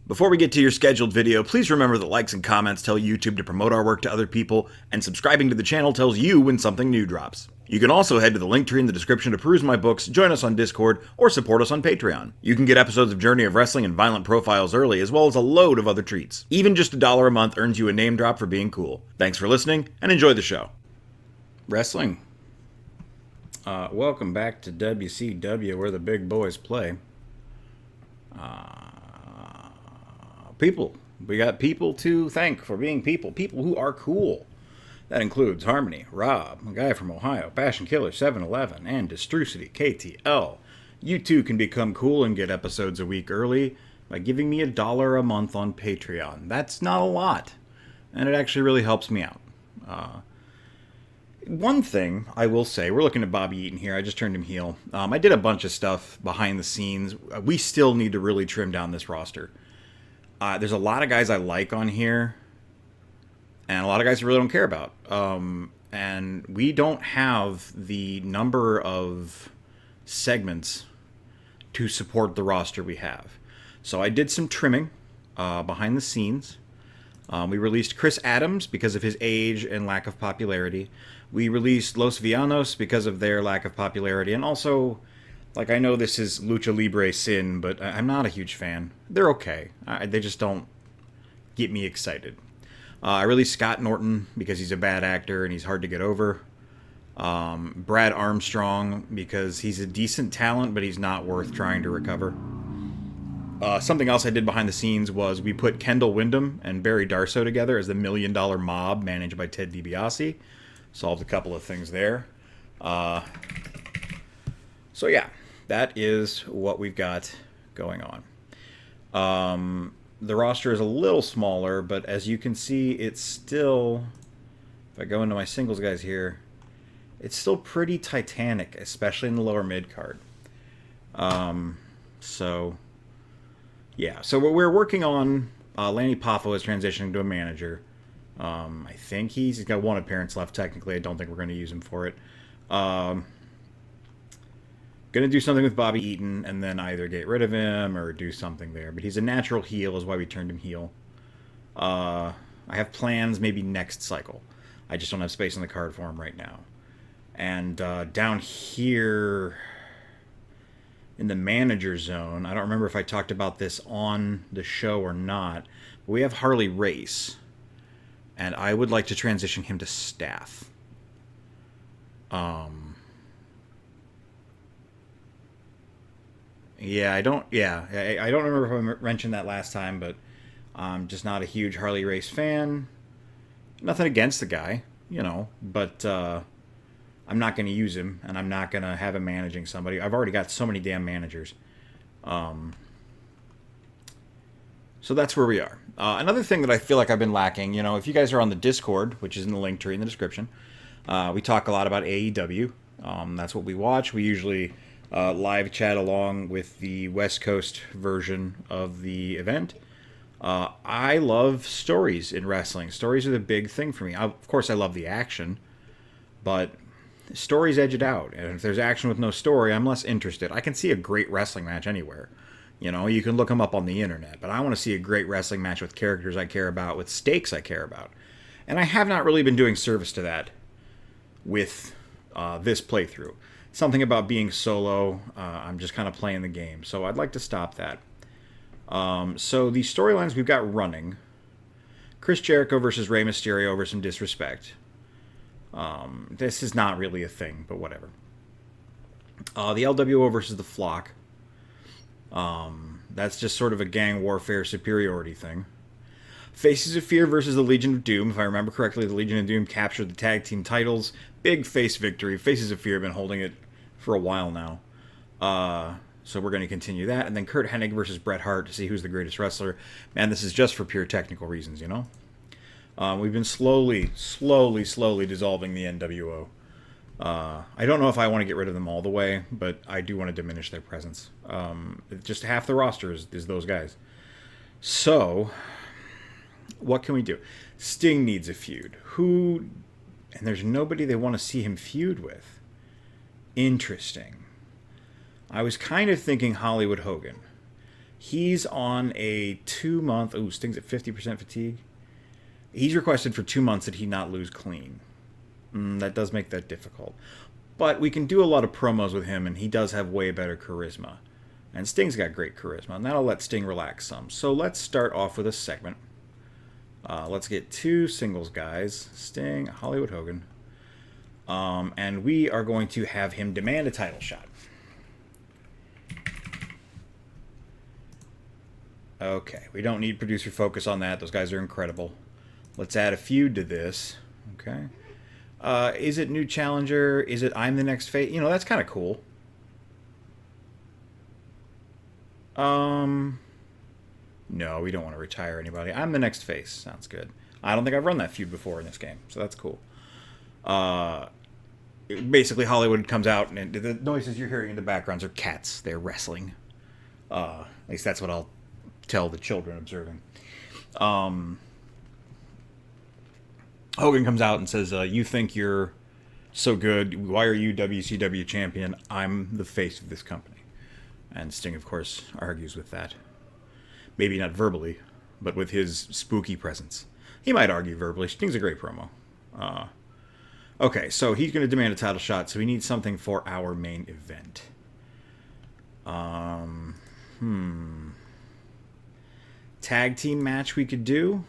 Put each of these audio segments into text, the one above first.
Before we get to your scheduled video, please remember that likes and comments tell YouTube to promote our work to other people, and subscribing to the channel tells you when something new drops. You can also head to the link tree in the description to peruse my books, join us on Discord, or support us on Patreon. You can get episodes of Journey of Wrestling and Violent Profiles early, as well as a load of other treats. Even just $1 a month earns you a name drop for being cool. Thanks for listening, and enjoy the show. Wrestling. Welcome back to WCW, where the big boys play. People. We got people to thank for being people. People who are cool. That includes Harmony, Rob, a guy from Ohio, Passion Killer 711, and Destrucity KTL. You too can become cool and get episodes a week early by giving me $1 a month on Patreon. That's not a lot, and it actually really helps me out. One thing I will say, we're looking at Bobby Eaton here. I just turned him heel. I did a bunch of stuff behind the scenes. We still need to really trim down this roster. There's a lot of guys I like on here, and a lot of guys I really don't care about. And we don't have the number of segments to support the roster we have. So I did some trimming behind the scenes. We released Chris Adams because of his age and lack of popularity. We released Los Villanos because of their lack of popularity. And also, like, I know this is Lucha Libre sin, but I'm not a huge fan. They're okay. They just don't get me excited. I released Scott Norton because he's a bad actor and he's hard to get over. Brad Armstrong because he's a decent talent, but he's not worth trying to recover. Something else I did behind the scenes was we put Kendall Windham and Barry Darso together as the $1 Million Mob managed by Ted DiBiase. Solved a couple of things there. So yeah, that is what we've got going on. The roster is a little smaller, but as you can see, it's still, if I go into my singles guys here, it's still pretty titanic, especially in the lower mid card. So yeah, so we're working on Lanny Poffo is transitioning to a manager. I think he's got one appearance left. Technically, I don't think we're going to use him for it. Going to do something with Bobby Eaton and then either get rid of him or do something there. But he's a natural heel, is why we turned him heel. I have plans maybe next cycle. I just don't have space on the card for him right now. And down here in the manager zone, I don't remember if I talked about this on the show or not, but we have Harley Race. And I would like to transition him to staff. I don't remember if I mentioned that last time, but I'm just not a huge Harley Race fan. Nothing against the guy, but I'm not going to use him, and I'm not going to have him managing somebody. I've already got so many damn managers. So that's where we are. Another thing that I feel like I've been lacking, if you guys are on the Discord, which is in the link tree in the description, we talk a lot about AEW. That's what we watch. We usually live chat along with the West Coast version of the event. I love stories in wrestling. Stories are the big thing for me. Of course, I love the action, but stories edge it out. And if there's action with no story, I'm less interested. I can see a great wrestling match anywhere. You can look them up on the internet, but I want to see a great wrestling match with characters I care about, with stakes I care about. And I have not really been doing service to that with this playthrough. Something about being solo, I'm just kind of playing the game. So I'd like to stop that. So the storylines we've got running: Chris Jericho versus Rey Mysterio over some disrespect. This is not really a thing, but whatever. The LWO versus the Flock. That's just sort of a gang warfare superiority thing. Faces of Fear versus the Legion of Doom. If I remember correctly, the Legion of Doom captured the tag team titles. Big face victory. Faces of Fear have been holding it for a while now. So we're going to continue that. And then Kurt Hennig versus Bret Hart to see who's the greatest wrestler. Man, this is just for pure technical reasons, We've been slowly dissolving the NWO. I don't know if I want to get rid of them all the way, but I do want to diminish their presence. Just half the roster is those guys. So, what can we do? Sting needs a feud. And there's nobody they want to see him feud with. Interesting. I was kind of thinking Hollywood Hogan. He's on a 2-month. Ooh, Sting's at 50% fatigue. He's requested for 2 months that he not lose clean. That does make that difficult. But we can do a lot of promos with him, and he does have way better charisma. And Sting's got great charisma, and that'll let Sting relax some. So let's start off with a segment. Let's get 2 singles guys, Sting, Hollywood Hogan. And we are going to have him demand a title shot. Okay, we don't need producer focus on that. Those guys are incredible. Let's add a feud to this. Okay. Is it new challenger? Is it I'm the next face? You know, that's kind of cool. No, we don't want to retire anybody. I'm the next face. Sounds good. I don't think I've run that feud before in this game, so that's cool. Basically, Hollywood comes out, and the noises you're hearing in the backgrounds are cats. They're wrestling. At least that's what I'll tell the children observing. Hogan comes out and says, you think you're so good. Why are you WCW champion? I'm the face of this company. And Sting, of course, argues with that. Maybe not verbally, but with his spooky presence. He might argue verbally. Sting's a great promo. Okay, so he's going to demand a title shot, so we need something for our main event. Tag team match we could do.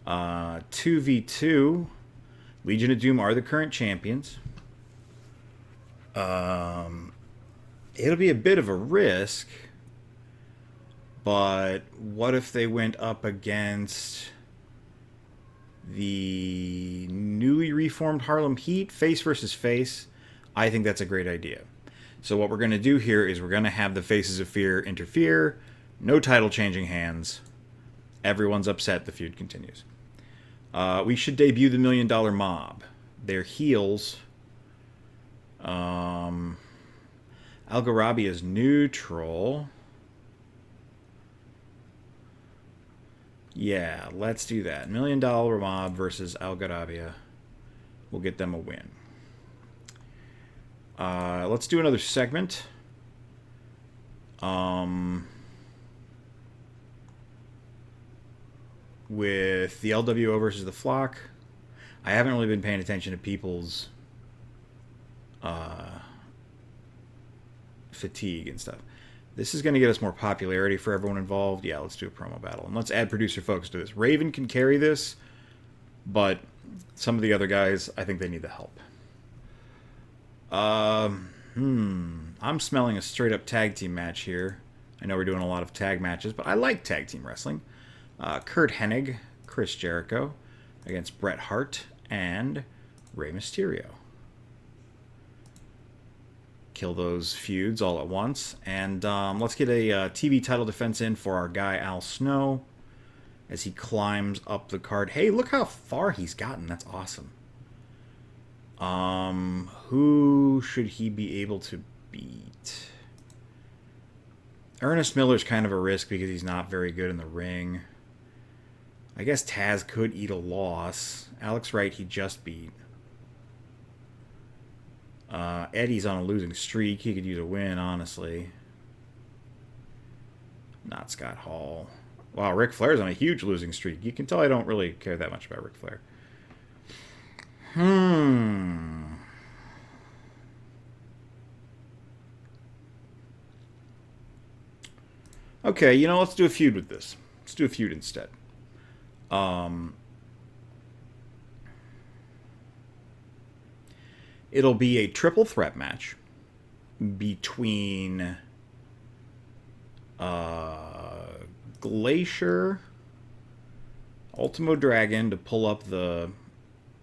2v2. Legion of Doom are the current champions. It'll be a bit of a risk, but what if they went up against the newly reformed Harlem Heat, face versus face? I think that's a great idea. So what we're going to do here is we're going to have the Faces of Fear interfere. No title changing hands. Everyone's upset. The feud continues. We should debut the $1 Million Mob. They're heels. Al-Gharabi is neutral. Yeah, let's do that. $1 Million Mob versus Al-Gharabi. We'll get them a win. Let's do another segment. With the LWO versus the Flock. I haven't really been paying attention to people's fatigue and stuff. This is going to get us more popularity for everyone involved. Yeah, let's do a promo battle. And let's add producer focus to this. Raven can carry this, but some of the other guys, I think they need the help. I'm smelling a straight-up tag team match here. I know we're doing a lot of tag matches, but I like tag team wrestling. Kurt Hennig, Chris Jericho, against Bret Hart and Rey Mysterio. Kill those feuds all at once. And let's get a TV title defense in for our guy Al Snow as he climbs up the card. Hey, look how far he's gotten. That's awesome. Who should he be able to beat? Ernest Miller's kind of a risk because he's not very good in the ring. I guess Taz could eat a loss. Alex Wright he just beat. Eddie's on a losing streak. He could use a win, honestly. Not Scott Hall. Wow, Ric Flair's on a huge losing streak. You can tell I don't really care that much about Ric Flair. Okay, you know, let's do a feud with this. Let's do a feud instead. It'll be a triple threat match between Glacier, Ultimo Dragon to pull up the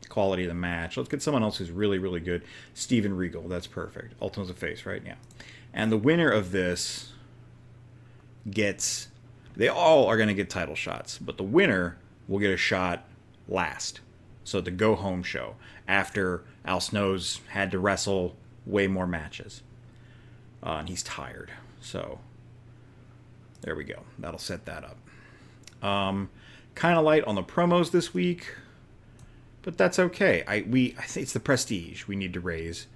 quality of the match. Let's get someone else who's really, really good. Steven Regal, that's perfect. Ultimo's a face, right? Yeah. And the winner of this gets... They all are going to get title shots, but the winner will get a shot last. So the go-home show, after Al Snow's had to wrestle way more matches. And he's tired. So there we go. That'll set that up. Kind of light on the promos this week, but that's okay. I think it's the prestige we need to raise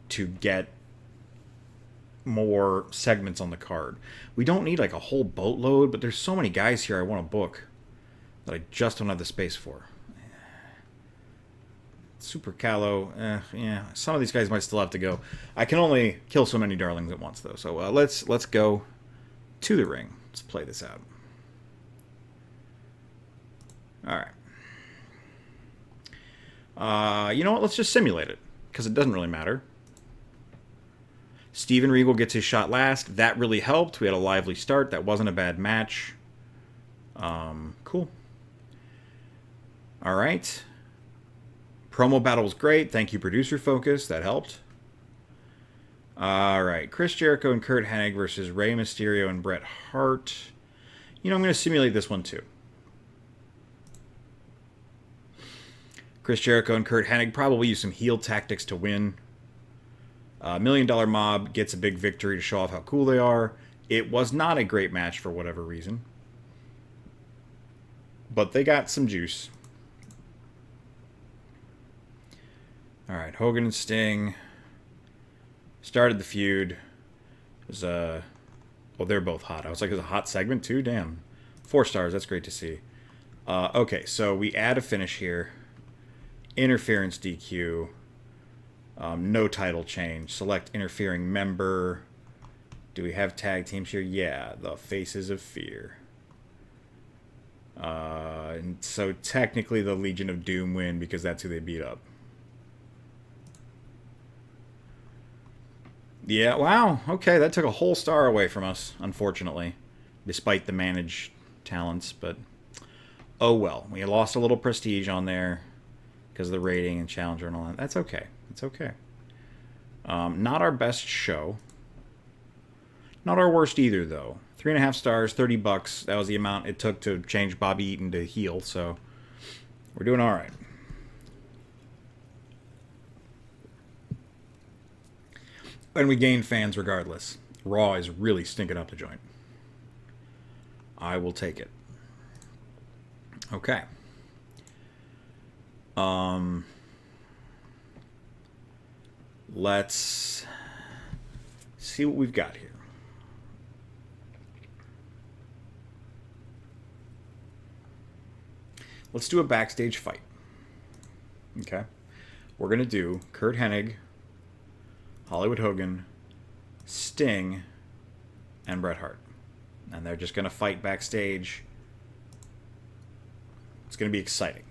to get more segments on the card. We don't need like a whole boatload, but there's so many guys here I want to book that I just don't have the space for. Super Callow, yeah, some of these guys might still have to go. I can only kill so many darlings at once, though. So let's go to the ring. Let's play this out. All right. You know what? Let's just simulate it, because it doesn't really matter. Steven Regal gets his shot last. That really helped. We had a lively start. That wasn't a bad match. Cool. All right. Promo battle was great. Thank you, Producer Focus. That helped. All right. Chris Jericho and Curt Hennig versus Rey Mysterio and Bret Hart. You know, I'm going to simulate this one, too. Chris Jericho and Curt Hennig probably use some heel tactics to win. $1 Million Mob gets a big victory to show off how cool they are. It was not a great match for whatever reason, but they got some juice. All right, Hogan and Sting started the feud. It was well, they're both hot. I was like, it was a hot segment too. Damn, 4 stars. That's great to see. Okay, so we add a finish here. Interference DQ. No title change. Select interfering member. Do we have tag teams here? Yeah, the Faces of Fear. And so technically the Legion of Doom win because that's who they beat up. Yeah, wow. Okay, that took a whole star away from us, unfortunately. Despite the managed talents, but oh well. We lost a little prestige on there because of the rating and Challenger and all that. That's okay. It's okay. Not our best show. Not our worst either, though. 3.5 stars, $30. That was the amount it took to change Bobby Eaton to heel, so we're doing all right. And we gained fans regardless. Raw is really stinking up the joint. I will take it. Okay. Let's see what we've got here. Let's do a backstage fight. Okay. We're going to do Curt Hennig, Hollywood Hogan, Sting, and Bret Hart. And they're just going to fight backstage. It's going to be exciting.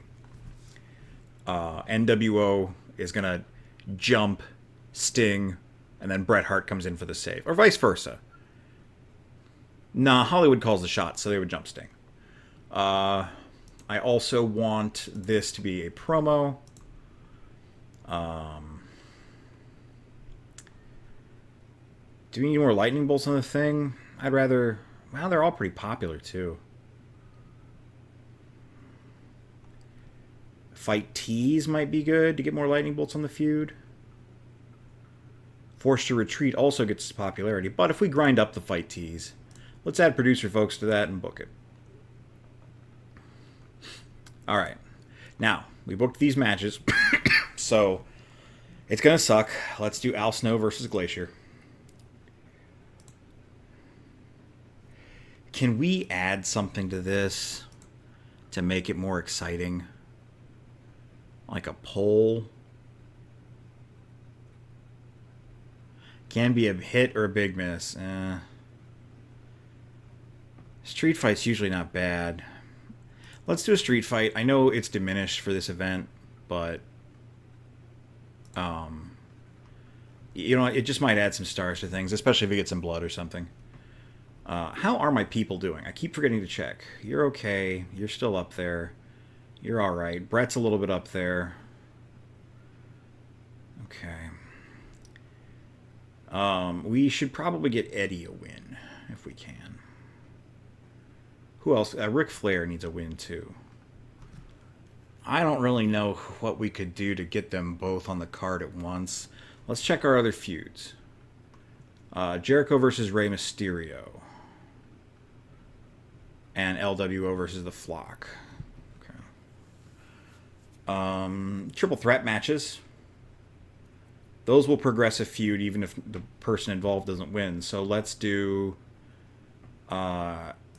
NWO is going to jump Sting, and then Bret Hart comes in for the save. Or vice versa. Nah, Hollywood calls the shot, so they would jump Sting. I also want this to be a promo. Do we need more lightning bolts on the thing? I'd rather... Well, they're all pretty popular, too. Fight tease might be good to get more lightning bolts on the feud. Forced to Retreat also gets popularity, but if we grind up the fight tease, let's add producer folks to that and book it. All right. Now, we booked these matches, so it's going to suck. Let's do Al Snow versus Glacier. Can we add something to this to make it more exciting? Like a poll? Can be a hit or a big miss. Street fight's usually not bad. Let's do a street fight. I know it's diminished for this event, but you know, it just might add some stars to things, especially if we get some blood or something. How are my people doing? I keep forgetting to check. You're okay. You're still up there. You're all right. Brett's a little bit up there. Okay. We should probably get Eddie a win if we can. Who else? Ric Flair needs a win too. I don't really know what we could do to get them both on the card at once. Let's check our other feuds. Jericho versus Rey Mysterio. And LWO versus The Flock. Okay. Triple threat matches. Those will progress a feud even if the person involved doesn't win. So let's do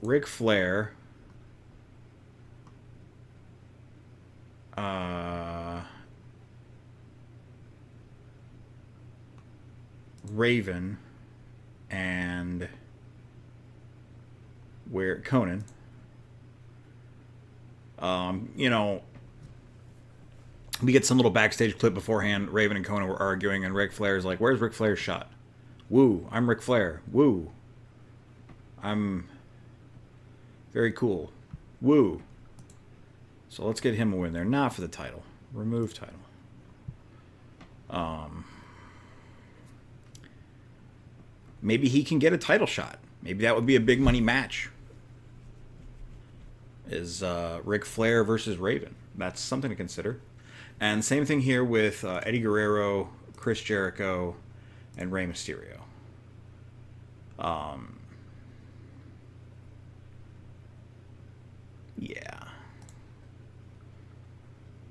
Ric Flair. Raven and Conan. You know, we get some little backstage clip beforehand. Raven and Conan were arguing, and Ric Flair's like, "Where's Ric Flair's shot? Woo! I'm Ric Flair. Woo! I'm very cool. Woo!" So let's get him a win there. Not for the title. Remove title. Maybe he can get a title shot. Maybe that would be a big money match. Is Ric Flair versus Raven. That's something to consider. And same thing here with Eddie Guerrero, Chris Jericho, and Rey Mysterio.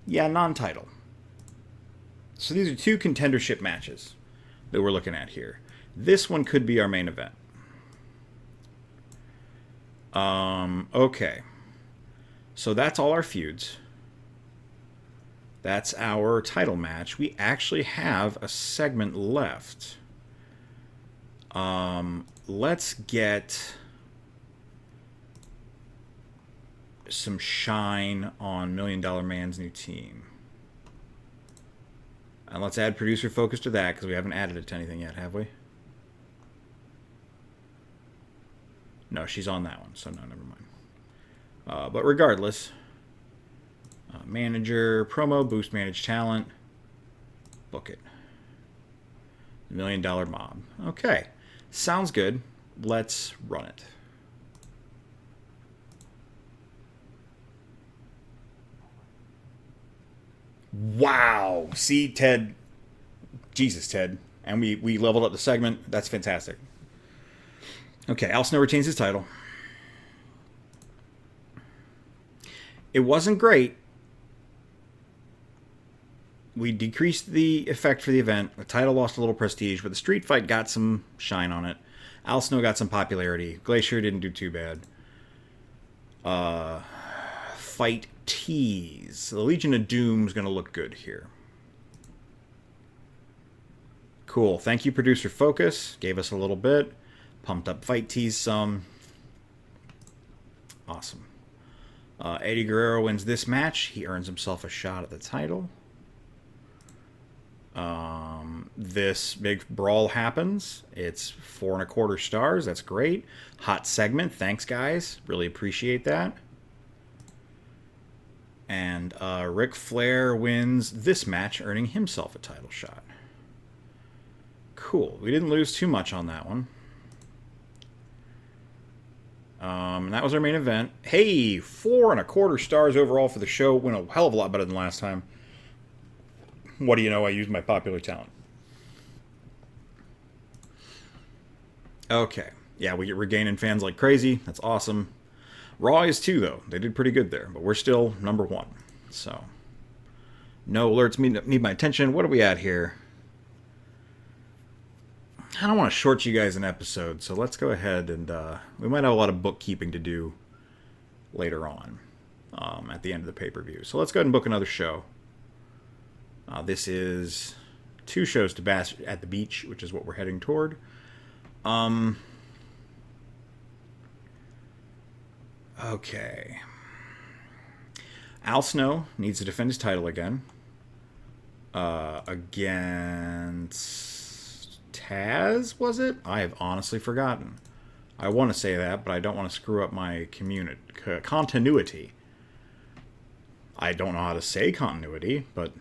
Yeah, non-title. So these are two contendership matches that we're looking at here. This one could be our main event. Okay. So that's all our feuds. That's our title match. We actually have a segment left. Let's get some shine on $1 Million Man's new team. And let's add producer focus to that because we haven't added it to anything yet, have we? No, she's on that one, so no, never mind. But regardless, manager, promo, boost, manage talent, book it. $1 Million Mob. Okay, sounds good. Let's run it. Wow. See, Ted. Jesus, Ted. And we leveled up the segment. That's fantastic. Okay, Al Snow retains his title. It wasn't great. We decreased the effect for the event. The title lost a little prestige, but the street fight got some shine on it. Al Snow got some popularity. Glacier didn't do too bad. Fight tease. The Legion of Doom's going to look good here. Cool. Thank you, producer Focus. Gave us a little bit. Pumped up fight tease some. Awesome. Eddie Guerrero wins this match. He earns himself a shot at the title. This big brawl happens. It's 4.25 stars. That's great. Hot segment. Thanks, guys. Really appreciate that. And Ric Flair wins this match, earning himself a title shot. Cool. We didn't lose too much on that one. That was our main event. Hey, 4.25 stars overall for the show. Went a hell of a lot better than last time. What do you know? I used my popular talent. Okay. Yeah, we're gaining fans like crazy. That's awesome. Raw is too, though. They did pretty good there, but we're still number one. So, no alerts need my attention. What are we at here? I don't want to short you guys an episode, so let's go ahead and we might have a lot of bookkeeping to do later on at the end of the pay-per-view. So let's go ahead and book another show. This is 2 shows to bash at the beach, which is what we're heading toward. Okay. Al Snow needs to defend his title again. Against Taz, was it? I have honestly forgotten. I want to say that, but I don't want to screw up my continuity. I don't know how to say continuity, but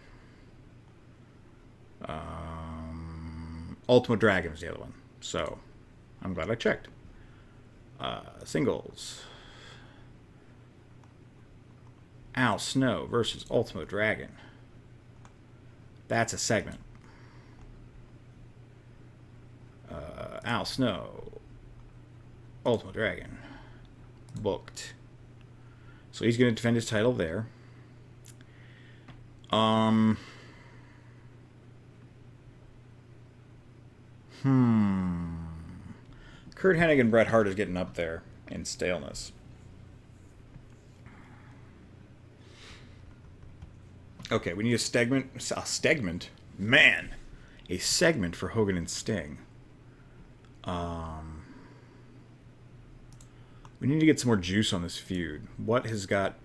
Ultimate Dragon is the other one. So, I'm glad I checked. Singles. Al Snow versus Ultimate Dragon. That's a segment. Al Snow, Ultimate Dragon. Booked. So he's going to defend his title there. Kurt Hennig and Bret Hart is getting up there in staleness. Okay, we need a segment. A segment? Man. A segment for Hogan and Sting. We need to get some more juice on this feud. What has got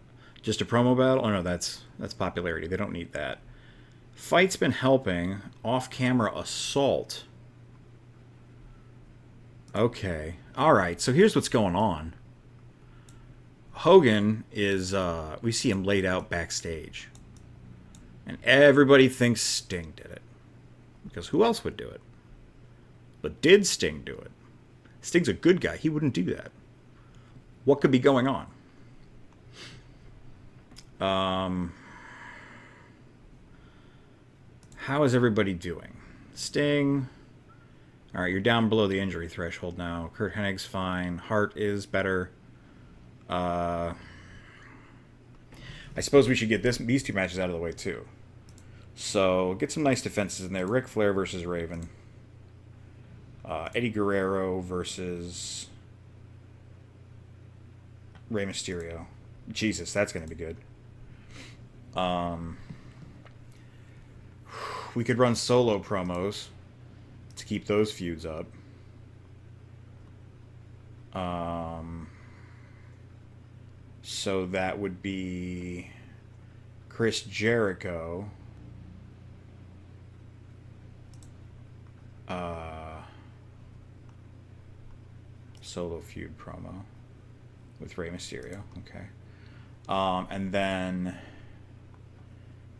just a promo battle? Oh no, that's popularity. They don't need that. Fight's been helping. Off-camera assault. Okay. Alright, so here's what's going on. Hogan is, we see him laid out backstage. And everybody thinks Sting did it. Because who else would do it? But did Sting do it? Sting's a good guy. He wouldn't do that. What could be going on? How is everybody doing? Sting. All right, you're down below the injury threshold now. Kurt Hennig's fine. Hart is better. I suppose we should get these two matches out of the way too. So get some nice defenses in there. Ric Flair versus Raven. Eddie Guerrero versus Rey Mysterio. Jesus, that's going to be good. We could run solo promos to keep those feuds up. So that would be Chris Jericho. Solo feud promo with Rey Mysterio. Okay. And then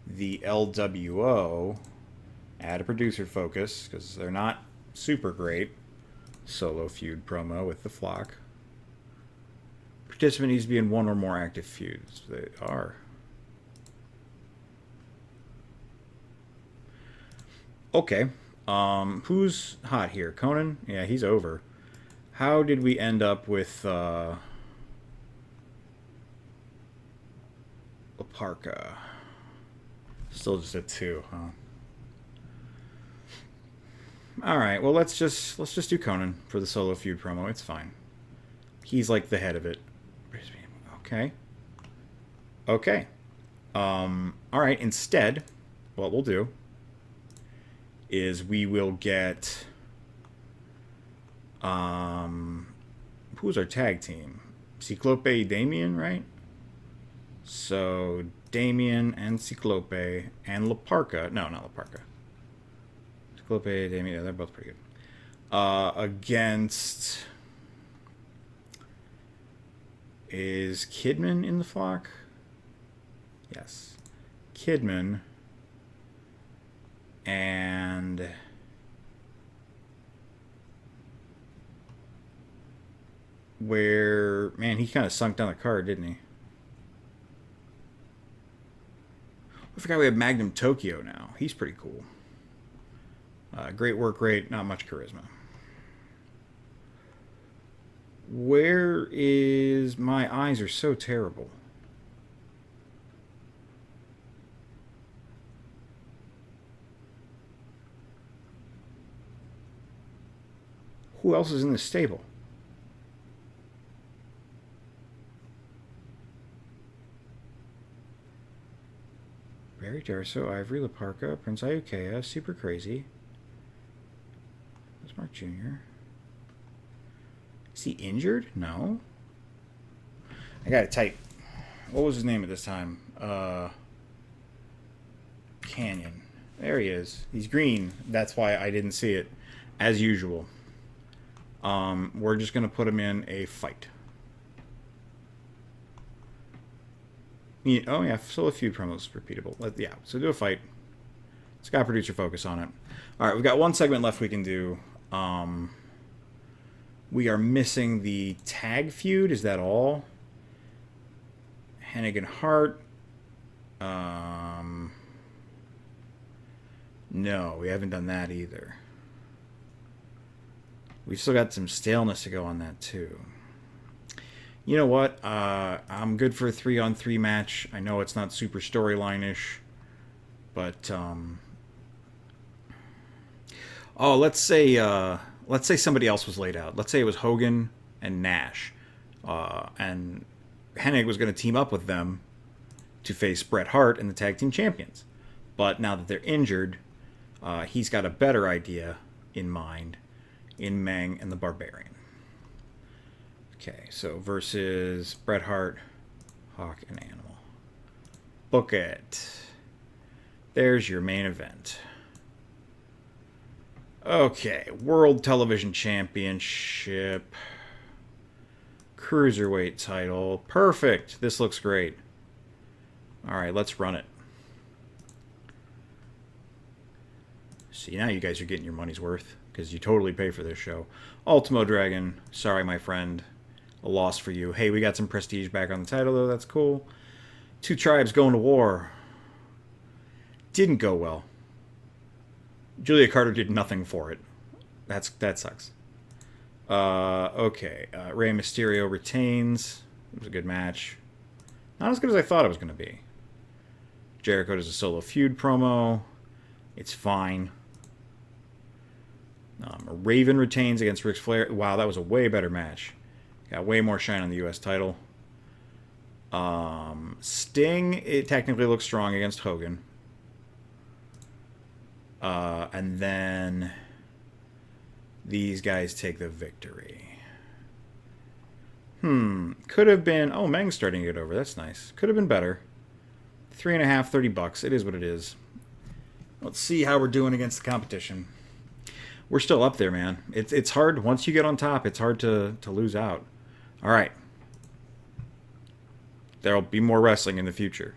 the LWO, add a producer focus because they're not super great. Solo feud promo with the Flock. Participant needs to be in one or more active feuds. They are. Okay. Who's hot here? Conan? Yeah, he's over. How did we end up with La Parka? Still just a 2, huh? All right. Well, let's just do Conan for the solo feud promo. It's fine. He's like the head of it. Okay. Okay. All right. Instead, what we'll do is we will get who's our tag team? Ciclope Damien, right? So Damien and Ciclope and La Parka. No, not La Parka. Ciclope, Damien, yeah, they're both pretty good. Against, is Kidman in the Flock? Yes. Kidman and where, man, he kind of sunk down the card, didn't he? I forgot we have Magnum Tokyo now. He's pretty cool. Great work rate, not much charisma. Where is... My eyes are so terrible. Who else is in this stable? Barry Darso, Ivory, La Parka, Prince Iukea, Super Crazy. That's Mark Jr. Is he injured? No. I got it tight. What was his name at this time? Canyon. There he is. He's green. That's why I didn't see it. As usual. We're just going to put him in a fight. Oh, yeah. Solo feud promos repeatable. Yeah, so do a fight. It's got producer focus on it. All right, we've got one segment left we can do. We are missing the tag feud. Is that all? Hennig and Hart. No, we haven't done that either. We've still got some staleness to go on that, too. You know what? I'm good for a 3-on-3 match. I know it's not super storyline-ish, but Oh, let's say somebody else was laid out. Let's say it was Hogan and Nash, and Hennig was going to team up with them to face Bret Hart and the tag team champions. But now that they're injured, he's got a better idea in mind in Meng and the Barbarian. Okay, so versus Bret Hart, Hawk, and Animal. Book it. There's your main event. Okay, World Television Championship. Cruiserweight title. Perfect. This looks great. Alright, let's run it. See, now you guys are getting your money's worth, because you totally pay for this show. Ultimo Dragon. Sorry, my friend. A loss for you. Hey, we got some prestige back on the title, though. That's cool. Two tribes going to war. Didn't go well. Julia Carter did nothing for it. That sucks. Okay. Rey Mysterio retains. It was a good match. Not as good as I thought it was going to be. Jericho does a solo feud promo. It's fine. Raven retains against Ric Flair. Wow, that was a way better match. Got way more shine on the U.S. title. Sting, it technically looks strong against Hogan. And then these guys take the victory. Could have been... Oh, Meng's starting to get over. That's nice. Could have been better. 3.5, $30. It is what it is. Let's see how we're doing against the competition. We're still up there, man. It's hard. Once you get on top, it's hard to lose out. All right. There'll be more wrestling in the future.